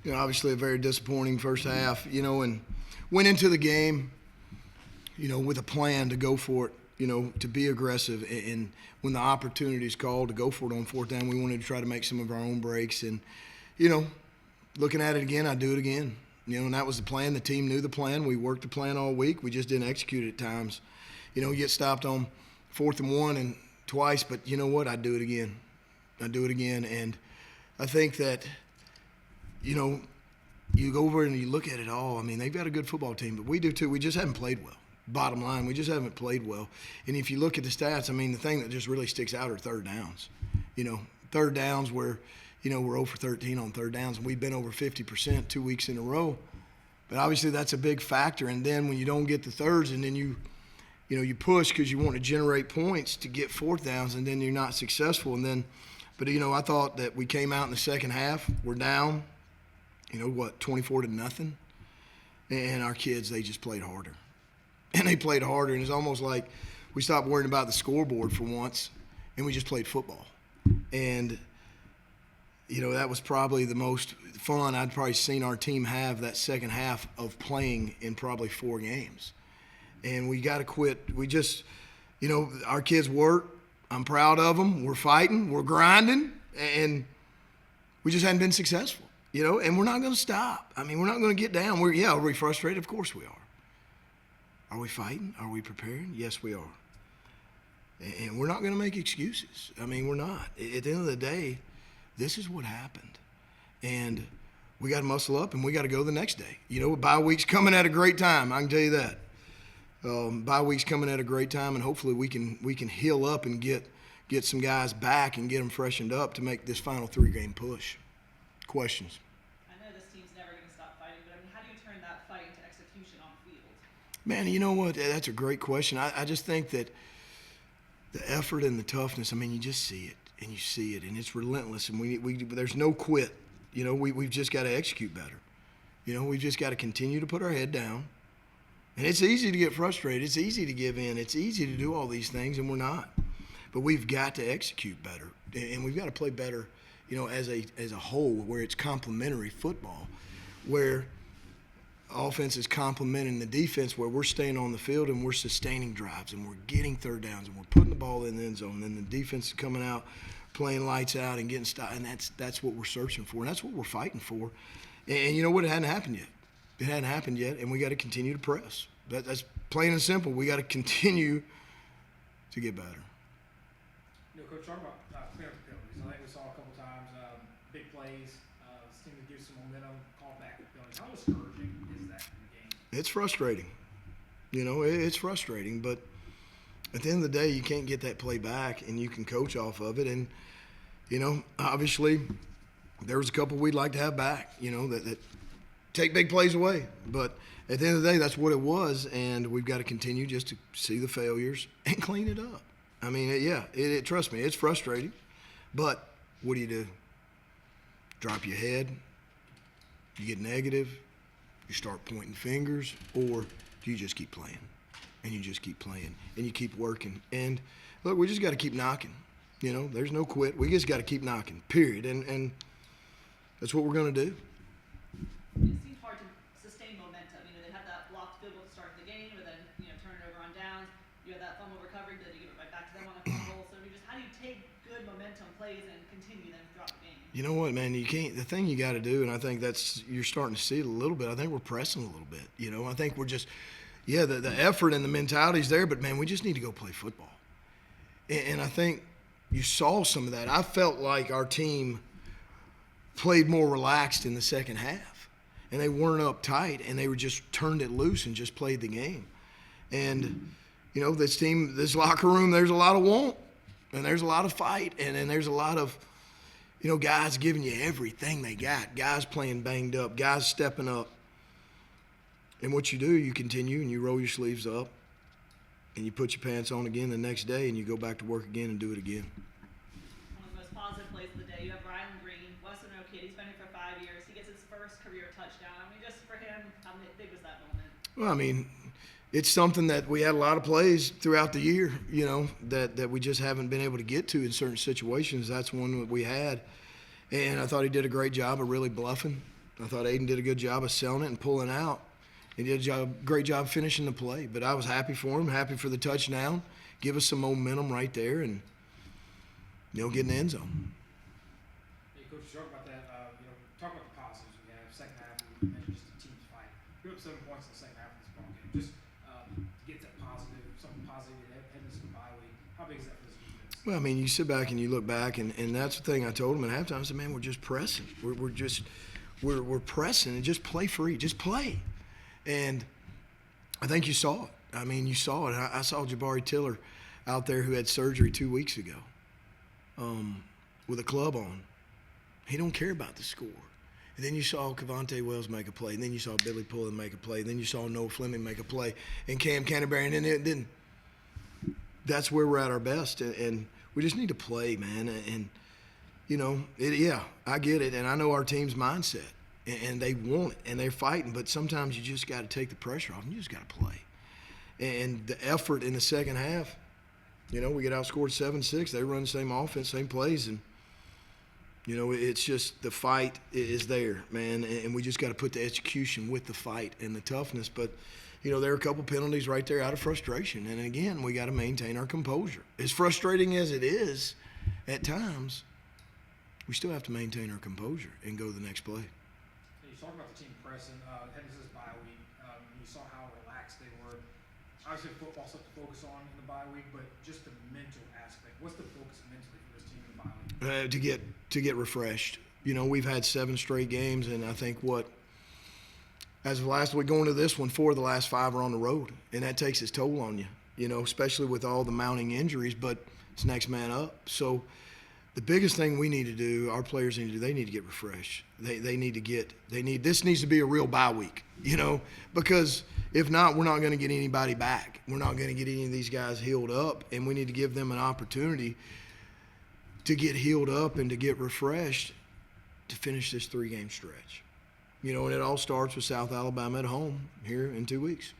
Obviously a very disappointing first half, and went into the game, with a plan to go for it, to be aggressive. And when the opportunity is called to go for it on fourth down, we wanted to try to make some of our own breaks. And, looking at it again, I'd do it again. And that was the plan. The team knew the plan. We worked the plan all week. We just didn't execute it at times. You get stopped on 4th and 1 and twice, but you know what? I'd do it again. And I think that, you go over and you look at it all. I mean, they've got a good football team, but we do too. We just haven't played well. Bottom line, we just haven't played well. And if you look at the stats, I mean, the thing that just really sticks out are third downs. Third downs where, we're 0 for 13 on third downs, and we've been over 50% 2 weeks in a row. But obviously that's a big factor. And then when you don't get the thirds and then you push because you want to generate points to get fourth downs, and then you're not successful. But I thought that we came out in the second half, we're down, 24-0. And our kids, they just played harder. And they played harder, and it's almost like we stopped worrying about the scoreboard for once, and we just played football. And, that was probably the most fun I'd probably seen our team have that second half of playing in probably 4 games. And we got to quit. We just, our kids work. I'm proud of them. We're fighting. We're grinding. And we just hadn't been successful, and we're not going to stop. I mean, we're not going to get down. Are we frustrated? Of course we are. Are we fighting? Are we preparing? Yes, we are. And we're not going to make excuses. I mean, we're not. At the end of the day, this is what happened. And we got to muscle up, and we got to go the next day. Bye week's coming at a great time. I can tell you that. Bye week's coming at a great time, and hopefully we can heal up and get some guys back and get them freshened up to make this final 3-game push. Questions? I know this team's never going to stop fighting, but how do you turn that fight into execution on the field? Man, you know what? That's a great question. I just think that the effort and the toughness, I mean, you just see it, and it's relentless, and we there's no quit. We've just got to execute better. We've just got to continue to put our head down. And it's easy to get frustrated. It's easy to give in. It's easy to do all these things, and we're not. But we've got to execute better, and we've got to play better, as a whole, where it's complementary football, where offense is complementing the defense, where we're staying on the field and we're sustaining drives and we're getting third downs and we're putting the ball in the end zone. And then the defense is coming out, playing lights out and getting stopped. And that's what we're searching for, and that's what we're fighting for. And you know what? It hadn't happened yet. It hadn't happened yet, and we got to continue to press. That's plain and simple. We got to continue to get better. Coach, talk about clearing penalties. I think we saw a couple times big plays, seem to give some momentum, call back the penalties. How discouraging is that in the game? It's frustrating. It's frustrating, but at the end of the day, you can't get that play back, and you can coach off of it. And, obviously there was a couple we'd like to have back, that take big plays away. But at the end of the day, that's what it was, and we've got to continue just to see the failures and clean it up. I mean, trust me, it's frustrating. But what do? Drop your head, you get negative, you start pointing fingers, or do you just keep playing? And you just keep playing, and you keep working. And, look, we just got to keep knocking. There's no quit. We just got to keep knocking, period. And that's what we're going to do. It seemed hard to sustain momentum. They had that blocked field goal to start the game, but then, turn it over on downs. You had that fumble recovery, then you give it right back to them on a fumble. So, how do you take good momentum plays and continue them throughout the game? You know what, man? You can't. The thing you got to do, and I think you're starting to see it a little bit. I think we're pressing a little bit. I think we're just, the effort and the mentality's there, but man, we just need to go play football. And I think you saw some of that. I felt like our team played more relaxed in the second half, and they weren't uptight, and they were just turned it loose and just played the game. And this team, this locker room, there's a lot of want, and there's a lot of fight, and then there's a lot of, guys giving you everything they got, guys playing banged up, guys stepping up. And what you do, you continue and you roll your sleeves up and you put your pants on again the next day and you go back to work again and do it again. One of the most positive plays of the day, you have Ryan Green, Western O kid. He's been here for 5 years. He gets his first career touchdown. Just for him, how big was that moment? Well, it's something that we had a lot of plays throughout the year, that we just haven't been able to get to in certain situations. That's one that we had. And I thought he did a great job of really bluffing I thought Aiden did a good job of selling it and pulling out. He did great job finishing the play. But I was happy for him, happy for the touchdown. Give us some momentum right there and, get in the end zone. Hey, Coach, talk about that. Talk about the positives we have. Second half, we mentioned just the team's fight. We up 7 points in the second half of this ball game. Just to get that positive, something positive heading into the bye week. How big is that for this defense? Well, I mean, you sit back and you look back, and that's the thing I told him at halftime. I said, man, we're just pressing. We're pressing and just play free. Just play. And I think you saw it. I mean, you saw it. I saw Jabari Tiller out there who had surgery 2 weeks ago with a club on. He don't care about the score. And then you saw Cavante Wells make a play. And then you saw Billy Pullen make a play. And then you saw Noah Fleming make a play. And Cam Canterbury. And then that's where we're at our best. And we just need to play, man. And I get it. And I know our team's mindset. And they want it, and they're fighting. But sometimes you just got to take the pressure off, and you just got to play. And the effort in the second half, we get outscored 7-6. They run the same offense, same plays, and it's just the fight is there, man. And we just got to put the execution with the fight and the toughness. But there are a couple penalties right there out of frustration. And again, we got to maintain our composure. As frustrating as it is at times, we still have to maintain our composure and go to the next play. You talked about the team pressing, heading to this bye week. You saw how relaxed they were. Obviously, football's stuff to focus on in the bye week, but just the mental aspect. What's the focus mentally for this team in the bye week? To get refreshed. We've had 7 straight games, and I think as of last week going to this one, 4 of the last 5 are on the road, and that takes its toll on you. Especially with all the mounting injuries. But it's next man up. So the biggest thing we need to do, our players need to do, they need to get refreshed. This needs to be a real bye week, because if not, we're not going to get anybody back. We're not going to get any of these guys healed up, and we need to give them an opportunity to get healed up and to get refreshed to finish this 3-game stretch. And it all starts with South Alabama at home here in 2 weeks.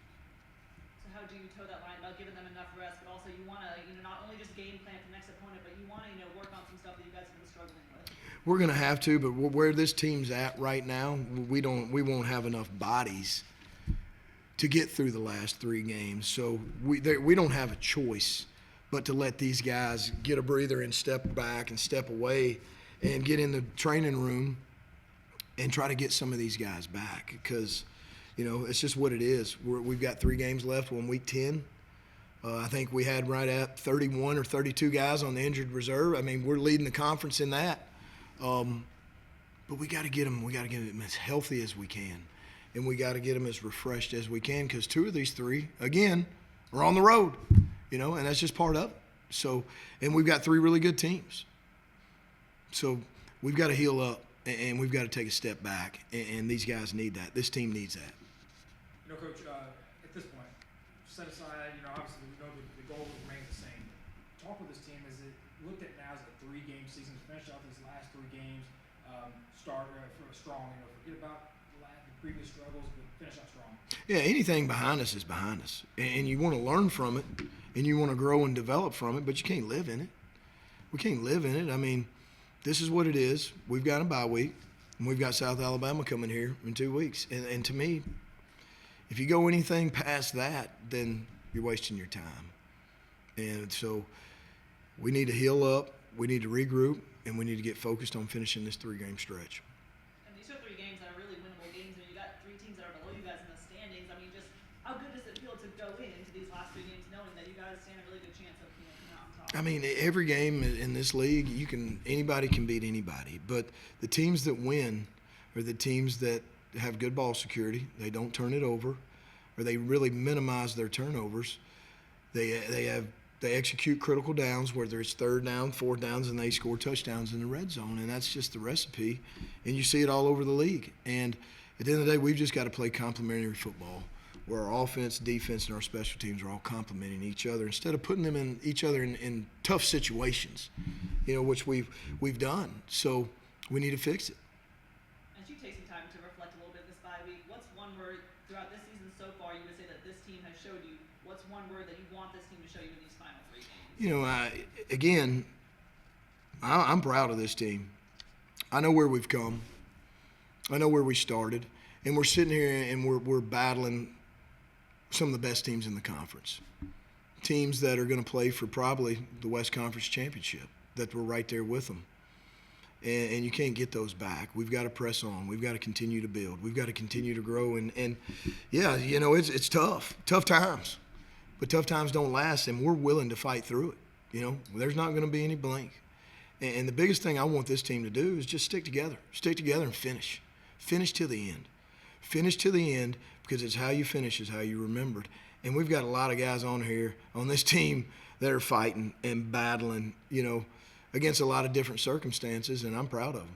So how do you toe that line about giving them enough rest, but also you want to, not only just game plan for the next opponent, but you want to, work on some stuff that you guys have been struggling with? We're going to have to, but where this team's at right now, we won't have enough bodies to get through the last 3 games. So we don't have a choice but to let these guys get a breather and step back and step away and get in the training room and try to get some of these guys back, because it's just what it is. We've got 3 games left on week 10. I think we had right at 31 or 32 guys on the injured reserve. I mean, we're leading the conference in that. But we got to get them. We got to get them as healthy as we can, and we got to get them as refreshed as we can, because 2 of these 3, again, are on the road. And that's just part of it. So, and we've got 3 really good teams. So we've got to heal up, and we've got to take a step back, and these guys need that. This team needs that. Coach, at this point, set aside, obviously we know the goal remains the same. Talk with this team. Is it looked at now as a 3-game season? Finish out these last 3 games, start strong. Forget about the previous struggles, but finish out strong. Yeah, anything behind us is behind us, and you want to learn from it, and you want to grow and develop from it, but you can't live in it. We can't live in it. I mean, this is what it is. We've got a bye week, and we've got South Alabama coming here in 2 weeks. And to me, if you go anything past that, then you're wasting your time. And so we need to heal up, we need to regroup, and we need to get focused on finishing this 3-game stretch. And these are 3 games that are really winnable games. You got 3 teams that are below you guys in the standings. I mean, just how good does it feel to go into these last 3 games knowing that you guys stand a really good chance of coming out on top? I mean, every game in this league, anybody can beat anybody. But the teams that win are the teams that have good ball security. They don't turn it over, or they really minimize their turnovers. They execute critical downs, whether it's 3rd down, 4th downs, and they score touchdowns in the red zone. And that's just the recipe. And you see it all over the league. And at the end of the day, we've just got to play complementary football, where our offense, defense, and our special teams are all complementing each other instead of putting them in each other in tough situations, which we've done. So we need to fix it. As you take some time to reflect a little bit this bye week, what's one word throughout this season so far you would say that this team has showed you? What's one word that you want this team to show you in these final 3 games? I'm proud of this team. I know where we've come. I know where we started, and we're sitting here and we're battling some of the best teams in the conference. Teams that are going to play for probably the West Conference Championship, that we're right there with them. And you can't get those back. We've got to press on. We've got to continue to build. We've got to continue to grow. And yeah, you know, it's tough times. But tough times don't last, and we're willing to fight through it. You know, there's not going to be any blink. And the biggest thing I want this team to do is just stick together. Stick together and finish. Finish to the end. Finish to the end, because it's how you finish is how you remembered. And we've got a lot of guys on here, on this team, that are fighting and battling, you know, against a lot of different circumstances, and I'm proud of them.